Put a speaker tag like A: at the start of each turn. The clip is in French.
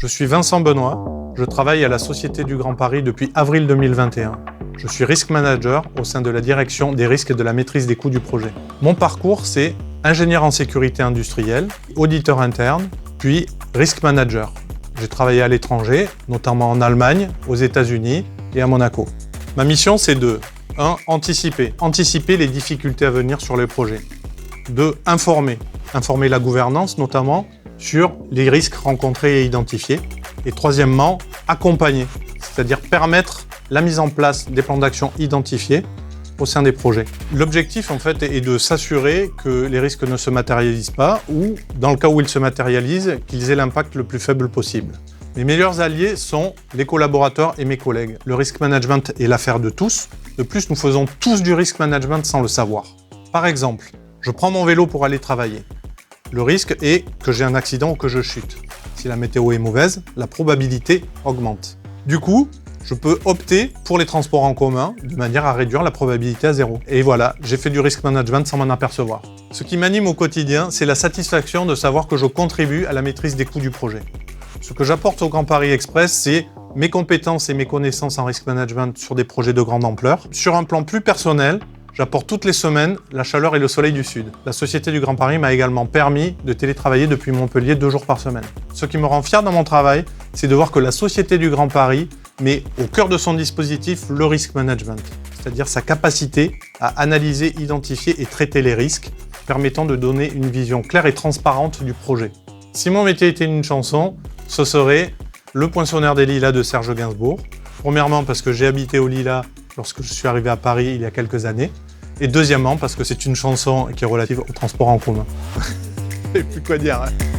A: Je suis Vincent Benoît, je travaille à la Société du Grand Paris depuis avril 2021. Je suis Risk Manager au sein de la direction des risques et de la maîtrise des coûts du projet. Mon parcours, c'est ingénieur en sécurité industrielle, auditeur interne, puis Risk Manager. J'ai travaillé à l'étranger, notamment en Allemagne, aux États-Unis et à Monaco. Ma mission, c'est de 1. Anticiper les difficultés à venir sur les projets. 2. Informer la gouvernance notamment sur les risques rencontrés et identifiés. Et troisièmement, accompagner, c'est-à-dire permettre la mise en place des plans d'action identifiés au sein des projets. L'objectif en fait est de s'assurer que les risques ne se matérialisent pas ou, dans le cas où ils se matérialisent, qu'ils aient l'impact le plus faible possible. Mes meilleurs alliés sont les collaborateurs et mes collègues. Le risk management est l'affaire de tous. De plus, nous faisons tous du risk management sans le savoir. Par exemple, je prends mon vélo pour aller travailler. Le risque est que j'ai un accident ou que je chute. Si la météo est mauvaise, la probabilité augmente. Du coup, je peux opter pour les transports en commun de manière à réduire la probabilité à 0. Et voilà, j'ai fait du risk management sans m'en apercevoir. Ce qui m'anime au quotidien, c'est la satisfaction de savoir que je contribue à la maîtrise des coûts du projet. Ce que j'apporte au Grand Paris Express, c'est mes compétences et mes connaissances en risk management sur des projets de grande ampleur. Sur un plan plus personnel, j'apporte toutes les semaines la chaleur et le soleil du Sud. La Société du Grand Paris m'a également permis de télétravailler depuis Montpellier 2 jours par semaine. Ce qui me rend fier dans mon travail, c'est de voir que la Société du Grand Paris met au cœur de son dispositif le risk management, c'est-à-dire sa capacité à analyser, identifier et traiter les risques, permettant de donner une vision claire et transparente du projet. Si mon métier était une chanson, ce serait Le Poinçonneur des Lilas de Serge Gainsbourg. Premièrement parce que j'ai habité au Lilas lorsque je suis arrivé à Paris il y a quelques années. Et deuxièmement parce que c'est une chanson qui est relative au transport en commun. Je sais plus quoi dire. Hein.